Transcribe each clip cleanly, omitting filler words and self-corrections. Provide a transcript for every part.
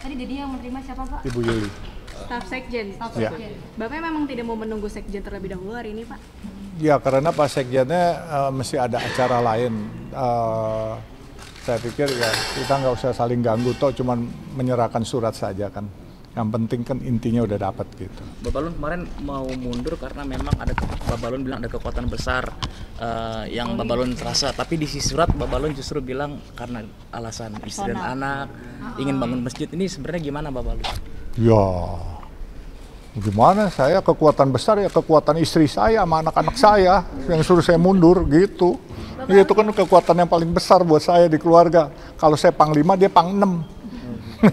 tadi jadi yang menerima siapa Pak? Ibu Yuli. Staf Sekjen. Ya. Bapak memang tidak mau menunggu Sekjen terlebih dahulu hari ini, Pak? Ya, karena Pak Sekjennya mesti ada acara lain. Saya pikir ya kita nggak usah saling ganggu, toh cuman menyerahkan surat saja kan. Yang penting kan intinya udah dapat gitu. Bapak Balun kemarin mau mundur karena memang ada Bapak Balun bilang ada kekuatan besar yang Bapak Balun terasa, tapi di surat Bapak Balun justru bilang karena alasan istri dan anak ingin bangun masjid. Ini sebenarnya gimana Bapak Balun? Ya, gimana, saya kekuatan besar ya kekuatan istri saya sama anak-anak saya yang suruh saya mundur gitu. Itu kan kekuatan yang paling besar buat saya di keluarga. Kalau saya panglima, dia pang-6.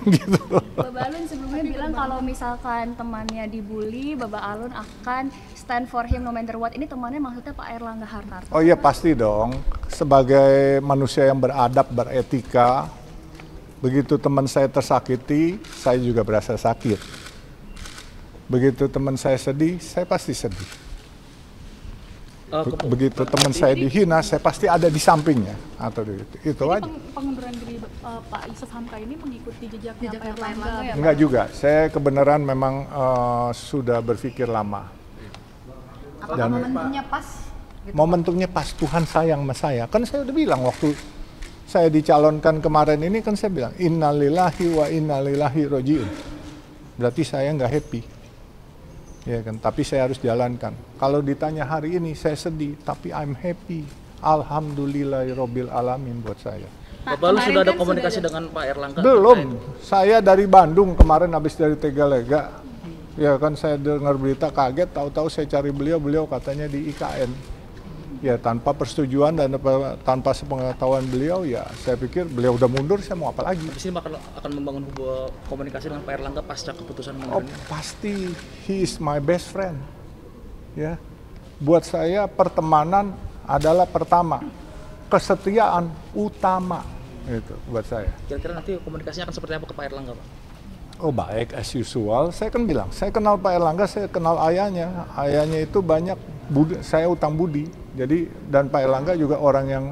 Gitu. Bapak Alun sebelumnya bilang kalau misalkan temannya dibully, Bapak Alun akan stand for him no matter what. Ini temannya maksudnya Pak Airlangga Hartarto. Oh iya pasti dong. Sebagai manusia yang beradab, beretika, begitu teman saya tersakiti, saya juga berasa sakit. Begitu teman saya sedih, saya pasti sedih. Begitu teman saya dihina, saya pasti ada di sampingnya atau itu aja. Pengunduran diri Pak Yusuf Hamka ini mengikuti jejaknya Pak Airlangga ya? Enggak juga, saya kebenaran memang sudah berpikir lama. Apakah momentumnya pas? Gitu, momentumnya pas, Tuhan sayang sama saya. Kan saya udah bilang waktu saya dicalonkan kemarin ini kan saya bilang innalillahi wa innalillahi rojiun. Berarti saya nggak happy. Ya kan, tapi saya harus jalankan. Kalau ditanya hari ini saya sedih, tapi I'm happy. Alhamdulillahirabbil alamin buat saya. Bapak Balun sudah ada komunikasi dengan Pak Airlangga? Belum. Saya dari Bandung kemarin habis dari Tegalega. Ya kan saya dengar berita kaget, tahu-tahu saya cari beliau katanya di IKN. Ya tanpa persetujuan dan tanpa sepengetahuan beliau, ya saya pikir beliau udah mundur, saya mau apa lagi? Di sini akan membangun hubungan komunikasi dengan Pak Airlangga pasca keputusan Oh mundurnya? pasti, he is my best friend. Ya, buat saya pertemanan adalah pertama, kesetiaan utama itu buat saya. Kira-kira nanti komunikasinya akan seperti apa ke Pak Airlangga, Pak? Oh baik, as usual. Saya kan bilang, saya kenal Pak Airlangga, saya kenal ayahnya. Ayahnya itu banyak, saya utang budi. Jadi, dan Pak Airlangga juga orang yang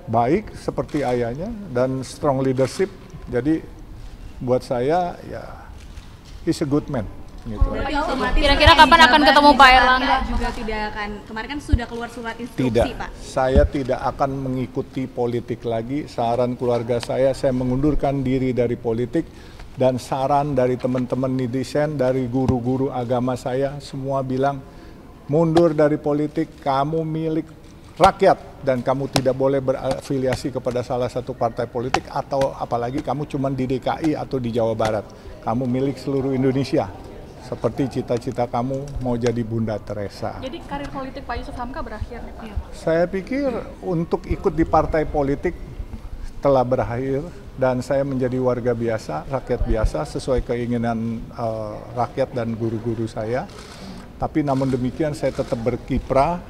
baik seperti ayahnya dan strong leadership. Jadi, buat saya ya, he's a good man. Gitu. Kira-kira kapan akan ketemu Pak Airlangga? Juga tidak akan, kemarin kan sudah keluar surat instruksi Tidak, Pak. saya tidak akan mengikuti politik lagi. Saran keluarga saya mengundurkan diri dari politik. Dan saran dari teman-teman netizen, dari guru-guru agama saya, semua bilang, mundur dari politik, kamu milik rakyat. Dan kamu tidak boleh berafiliasi kepada salah satu partai politik, atau apalagi kamu cuma di DKI atau di Jawa Barat. Kamu milik seluruh Indonesia. Seperti cita-cita kamu mau jadi Bunda Teresa. Jadi karir politik Pak Yusuf Hamka berakhir nih Pak? Saya pikir untuk ikut di partai politik telah berakhir. Dan saya menjadi warga biasa, rakyat biasa, sesuai keinginan rakyat dan guru-guru saya. Tapi namun demikian saya tetap berkiprah,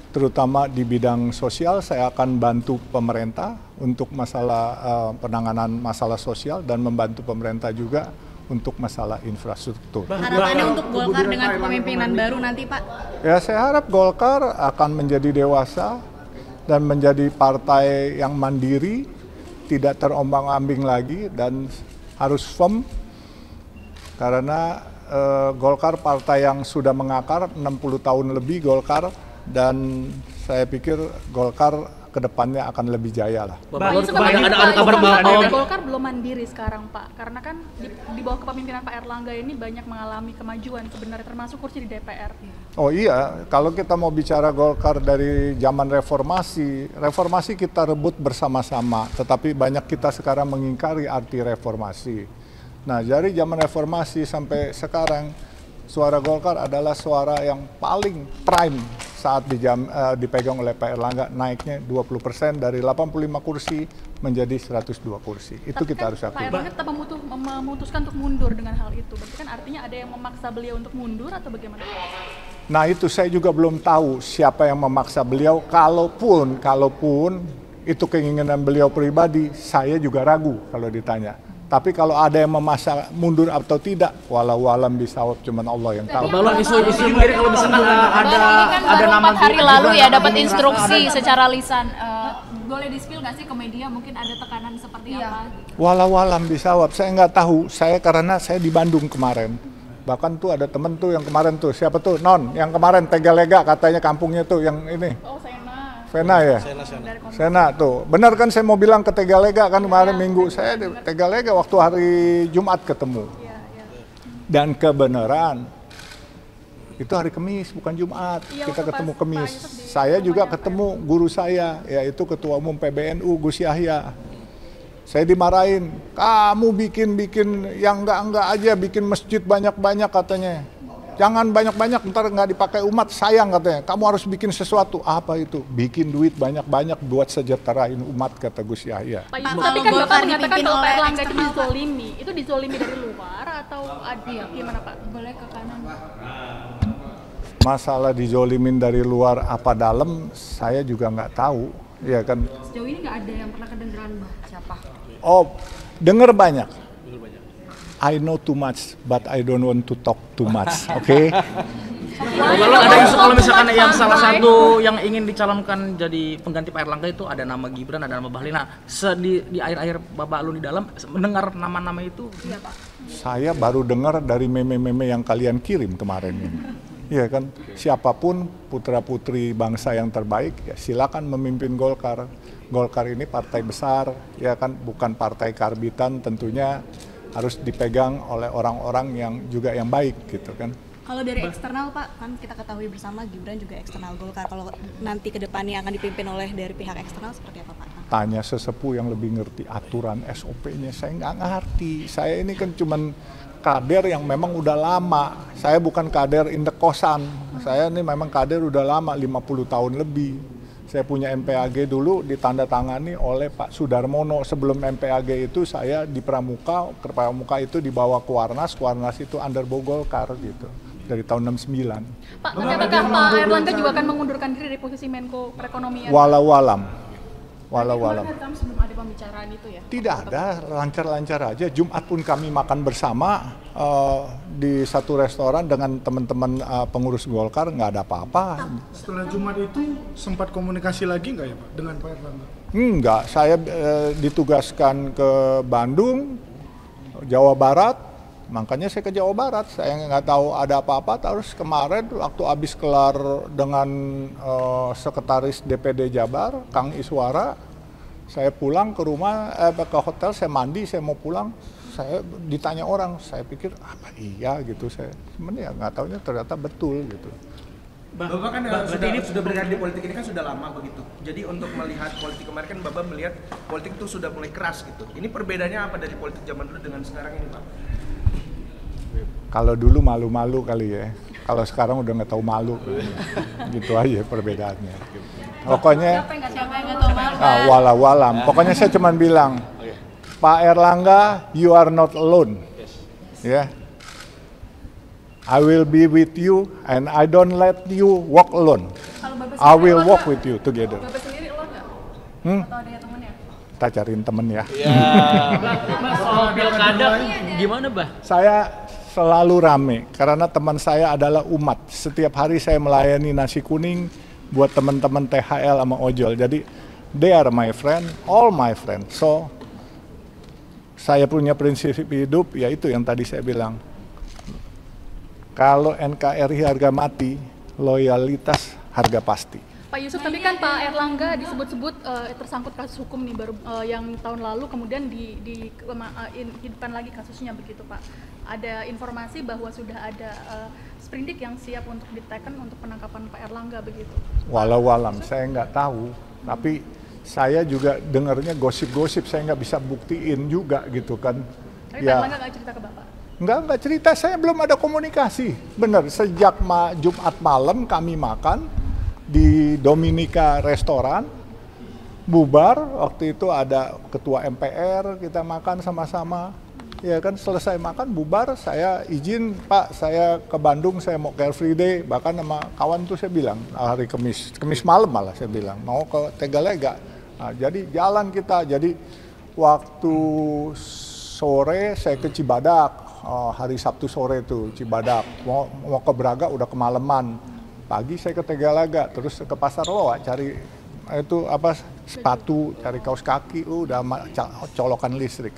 terutama di bidang sosial. Saya akan bantu pemerintah untuk masalah penanganan masalah sosial dan membantu pemerintah juga untuk masalah infrastruktur. Harapannya untuk Golkar dengan kepemimpinan baru nanti Pak? Ya saya harap Golkar akan menjadi dewasa dan menjadi partai yang mandiri, tidak terombang-ambing lagi dan harus firm karena Golkar partai yang sudah mengakar 60 tahun lebih Golkar, dan saya pikir Golkar kedepannya akan lebih jaya lah. Bapak ada kabar bahwa Golkar belum mandiri sekarang Pak, karena kan di bawah kepemimpinan Pak Airlangga ini banyak mengalami kemajuan sebenarnya, termasuk kursi di DPR. Oh iya, kalau kita mau bicara Golkar dari zaman reformasi kita rebut bersama-sama, tetapi banyak kita sekarang mengingkari arti reformasi. Nah, dari zaman reformasi sampai sekarang, suara Golkar adalah suara yang paling prime saat dipegang oleh Pak Airlangga, naiknya 20% dari 85 kursi menjadi 102 kursi. Itu Tapi kita kan harus akui. Pak Airlangga tetap memutuskan untuk mundur dengan hal itu. Berarti kan artinya ada yang memaksa beliau untuk mundur atau bagaimana? Nah itu saya juga belum tahu siapa yang memaksa beliau. Kalaupun itu keinginan beliau pribadi, saya juga ragu kalau ditanya. Tapi kalau ada yang memaksa mundur atau tidak, walau alam bisawab, cuman Allah yang tahu. Bapak Balun isu sendiri kalau misalkan ada baru nama 4 hari lalu ya dapat instruksi secara lisan Boleh di-spill nggak sih ke media mungkin ada tekanan seperti Iya. apa? Walau alam dijawab, saya nggak tahu. Karena saya di Bandung kemarin. Bahkan tuh ada temen tuh yang kemarin tuh, siapa tuh? Non, yang kemarin Tegalega katanya kampungnya tuh yang ini. Oh, Sena. Sena ya? Sena tuh. Benar kan saya mau bilang ke Tegalega kan kemarin Minggu. Saya di Tegalega waktu hari Jumat ketemu. Dan kebenaran itu hari Kamis bukan Jumat. Iya, Kita waktu ketemu pas Kamis. Pak Yusuf di Saya juga rumahnya ketemu guru saya yaitu Ketua Umum PBNU Gus Yahya. Saya dimarahin, kamu bikin yang enggak aja, bikin masjid banyak-banyak katanya. Jangan banyak-banyak, ntar nggak dipakai umat, sayang katanya. Kamu harus bikin sesuatu. Apa itu? Bikin duit banyak-banyak buat sejahterain umat, kata Gus Yahya. Pak Pak, Yusuf, kalau tapi kan Golkar Bapak mengatakan dipimpin kalau Pak oleh Erlangga itu eksternal, Pak. dizolimi. Itu dizolimi dari luar atau gimana Pak? Boleh ke kanan. Masalah dijolimin dari luar apa dalam, saya juga nggak tahu. Ya kan? Sejauh ini nggak ada yang pernah kedengeran, Mbak. Siapa? Oh, dengar banyak. I know too much, but I don't want to talk too much. Oke? Lalu ada isu kalau misalkan yang salah satu yang ingin dicalonkan jadi pengganti Pak Erlangga itu ada nama Gibran, ada nama Bahlil. Nah, di akhir-akhir Bapak Alun di dalam mendengar nama-nama itu. Iya, Pak. Saya baru dengar dari meme-meme yang kalian kirim kemarin ini. Iya kan, siapapun putra-putri bangsa yang terbaik, ya silakan memimpin Golkar. Golkar ini partai besar, ya kan, bukan partai karbitan, tentunya harus dipegang oleh orang-orang yang juga yang baik gitu kan. Kalau dari eksternal, Pak, kan kita ketahui bersama Gibran juga eksternal Golkar. Kalau nanti ke depannya akan dipimpin oleh dari pihak eksternal seperti apa, Pak? Tanya sesepuh yang lebih ngerti aturan SOP-nya, saya nggak ngerti. Saya ini kan cuman kader yang memang udah lama. Saya bukan kader indek-kosan. Saya ini memang kader udah lama, 50 tahun lebih. Saya punya MPAG dulu ditandatangani oleh Pak Sudarmono. Sebelum MPAG itu saya di Pramuka itu dibawa ke Warnas itu underbow Golkar gitu. Dari tahun 69. Pak, tapi apakah Pak Erlangga juga akan mengundurkan diri dari posisi Menko Perekonomian? Walau alam. Walau-walam. Kami sebelum ada pembicaraan itu ya? Tidak ada, lancar-lancar aja. Jumat pun kami makan bersama di satu restoran dengan teman-teman pengurus Golkar, nggak ada apa-apa. Setelah Jumat itu sempat komunikasi lagi nggak ya Pak dengan Pak Erlangga? Enggak, saya ditugaskan ke Bandung, Jawa Barat, makanya saya ke Jawa Barat. Saya nggak tahu ada apa-apa. Terus kemarin waktu habis kelar dengan sekretaris DPD Jabar, Kang Iswara, saya pulang ke rumah, ke hotel, saya mandi, saya mau pulang. Saya ditanya orang, saya pikir apa iya gitu, saya sebenarnya nggak tahunya ternyata betul gitu. Bapak kan sudah berada di politik ini kan sudah lama begitu. Jadi untuk melihat politik kemarin kan Bapak melihat politik itu sudah mulai keras gitu. Ini perbedaannya apa dari politik zaman dulu dengan sekarang ini, Pak? Kalau dulu malu-malu kali ya, kalau sekarang udah nggak tahu malu, gitu aja perbedaannya. Pokoknya, Siapa yang nggak tahu malu? walau-alam. Pokoknya saya cuma bilang, Pak Erlangga, you are not alone. Ya, I will be with you and I don't let you walk alone. I will walk with you together. Bapak sendiri lo nggak? Atau ada temennya? Kita cariin temen ya. Mas, soal pilkada gimana, Bah? Saya selalu rame karena teman saya adalah umat. Setiap hari saya melayani nasi kuning buat teman-teman THL sama ojol. Jadi they are my friend, all my friend. So saya punya prinsip hidup, yaitu yang tadi saya bilang. Kalau NKRI harga mati, loyalitas harga pasti. Pak Yusuf, tapi kan Pak Erlangga disebut-sebut tersangkut kasus hukum nih baru yang tahun lalu kemudian dihidupkan lagi kasusnya begitu Pak. Ada informasi bahwa sudah ada sprindik yang siap untuk diteken untuk penangkapan Pak Erlangga begitu. Walau-alam, saya nggak tahu, tapi saya juga dengarnya gosip-gosip, saya nggak bisa buktiin juga gitu kan. Tapi Pak Erlangga nggak cerita ke Bapak? Nggak cerita, saya belum ada komunikasi. Benar, sejak Jumat malam kami makan di Dominika restoran, bubar, waktu itu ada ketua MPR, kita makan sama-sama. Ya kan, selesai makan, bubar, saya izin, Pak, saya ke Bandung, saya mau Car Free Day, bahkan sama kawan tuh saya bilang, hari Kamis malam malah saya bilang, mau ke Tegalega. Nah, jadi jalan kita, jadi waktu sore saya ke Cibadak, hari Sabtu sore itu Cibadak, mau ke Braga udah kemalaman. Pagi saya ke Tegalega, terus ke Pasar Loa cari itu apa sepatu, cari kaos kaki, udah colokan listrik.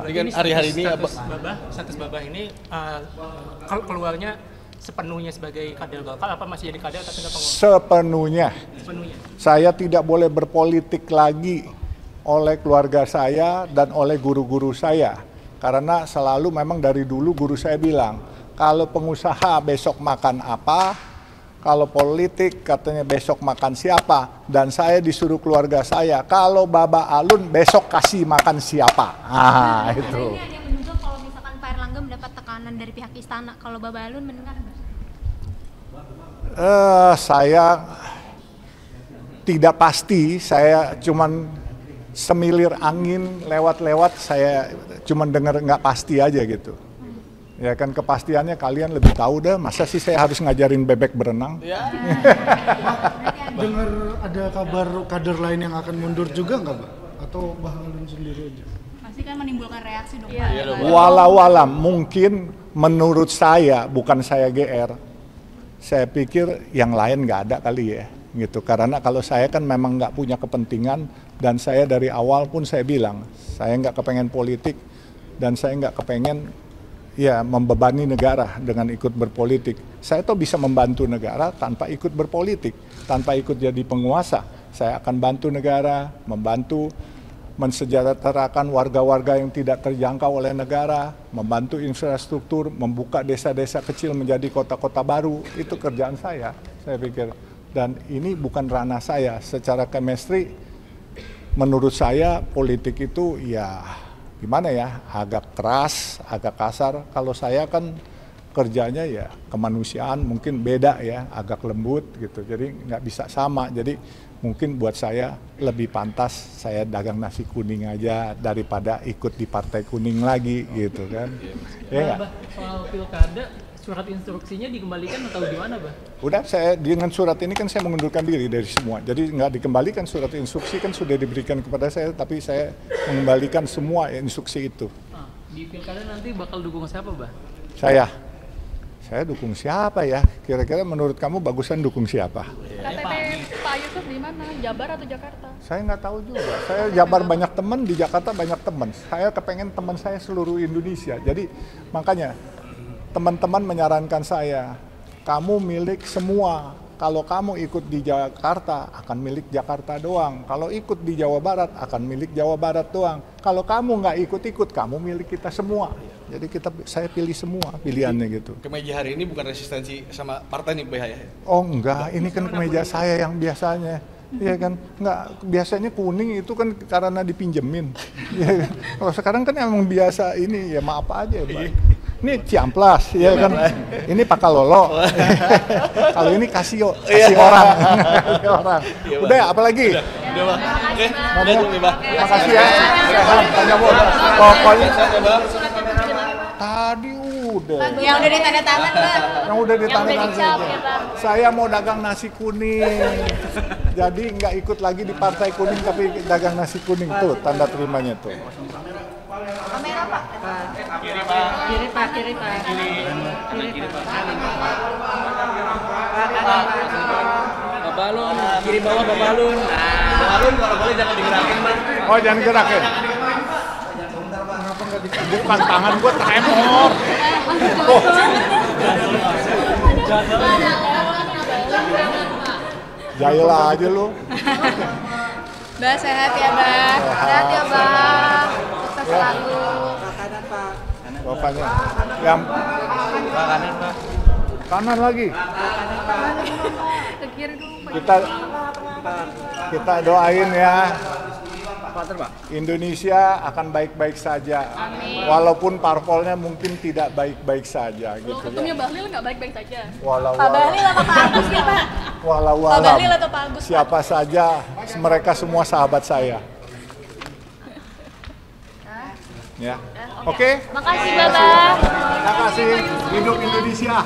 Dengan hari-hari ini status Babah ini kalau keluarnya sepenuhnya sebagai kader Golkar apa masih jadi kader tapi nggak pengurus? Sepenuhnya. Saya tidak boleh berpolitik lagi oleh keluarga saya dan oleh guru-guru saya. Karena selalu memang dari dulu guru saya bilang, kalau pengusaha besok makan apa, kalau politik katanya besok makan siapa, dan saya disuruh keluarga saya, kalau Baba Alun besok kasih makan siapa. Itu. Ini ada yang menduga kalau misalkan Pak Erlangga mendapat tekanan dari pihak istana, kalau Baba Alun mendengar nggak? Saya tidak pasti, saya cuman semilir angin lewat-lewat, saya cuman dengar nggak pasti aja gitu. Ya kan kepastiannya kalian lebih tahu dah, masa sih saya harus ngajarin bebek berenang? Ya. Dengar ada kabar kader lain yang akan mundur juga nggak, Pak? Atau Bah Alun sendiri aja? Pasti kan menimbulkan reaksi dong. Walau alam, mungkin menurut saya, bukan saya GR, saya pikir yang lain nggak ada kali ya, gitu. Karena kalau saya kan memang nggak punya kepentingan, dan saya dari awal pun saya bilang, saya nggak kepengen politik, dan saya nggak kepengen ya membebani negara dengan ikut berpolitik. Saya tuh bisa membantu negara tanpa ikut berpolitik, tanpa ikut jadi penguasa. Saya akan bantu negara, membantu mensejahterakan warga-warga yang tidak terjangkau oleh negara, membantu infrastruktur, membuka desa-desa kecil menjadi kota-kota baru. Itu kerjaan saya pikir. Dan ini bukan ranah saya. Secara chemistry, menurut saya politik itu ya gimana ya, agak keras, agak kasar. Kalau saya kan kerjanya ya kemanusiaan, mungkin beda ya, agak lembut gitu. Jadi nggak bisa sama. Jadi mungkin buat saya lebih pantas saya dagang nasi kuning aja daripada ikut di partai kuning lagi gitu kan. Ya nggak? Soal pilkada, surat instruksinya dikembalikan atau gimana, Bah? Udah, saya dengan surat ini kan saya mengundurkan diri dari semua. Jadi nggak dikembalikan, surat instruksi kan sudah diberikan kepada saya, tapi saya mengembalikan semua instruksi itu. Di pilkada nanti bakal dukung siapa, Bah? Saya dukung siapa ya? Kira-kira menurut kamu bagusan dukung siapa? KTP Pak Yusuf di mana? Jabar atau Jakarta? Saya nggak tahu juga. Saya Jabar banyak teman, di Jakarta banyak teman. Saya kepengen teman saya seluruh Indonesia. Jadi makanya teman-teman menyarankan saya, kamu milik semua. Kalau kamu ikut di Jakarta, akan milik Jakarta doang. Kalau ikut di Jawa Barat, akan milik Jawa Barat doang. Kalau kamu nggak ikut-ikut, kamu milik kita semua. Jadi saya pilih semua pilihannya gitu. Kemeja hari ini bukan resistensi sama partai nih, ya? Oh enggak, ini kan kemeja saya yang biasanya. Iya kan, nggak, biasanya kuning itu kan karena dipinjemin. Ya kan? Kalau sekarang kan emang biasa ini, ya maaf aja ya, Pak. Ini Ciamplas, ya kan. Ini Pakalolo. Kalau ini Casio, kasih orang. Udah ya, apalagi? Udah, Pak. Oke, makasih ya. Tanya pokoknya tadi udah. Yang udah ditanda tangan, Bang. Yang udah ditanda tangan. Saya mau dagang nasi kuning. Jadi nggak ikut lagi di partai kuning tapi dagang nasi kuning tuh tanda terimanya tuh. Kamera, Pak. Kiri, Pak. Kiri, Pak. Kiri, Pak. Kiri, Pak. Babalun, kiri bawah Babalun. Babalun kalau boleh jangan digerakin, Bang. Oh, jangan gerakin. Bukan tangan gue tremor. Oh. Jahil aja lu. Bah, sehat ya, Bah. Sehat ya, Bang. Sukses selalu. Bapaknya. Yang Kanan, Pak. kanan lagi. Ke kiri dulu, Pak. Kita doain ya. Pak. Indonesia akan baik-baik saja. Amin. Walaupun parpolnya mungkin tidak baik-baik saja Kalau gitu ketumnya ya. Bahlil nggak baik-baik saja. Pak Bahlil apa Pak Agus ya, Pak? Walau Pak Bahlil atau Pak Agus? siapa saja, mereka semua sahabat saya. Ya. Oke. Makasih, Bapak. Terima kasih. Hidup Indonesia.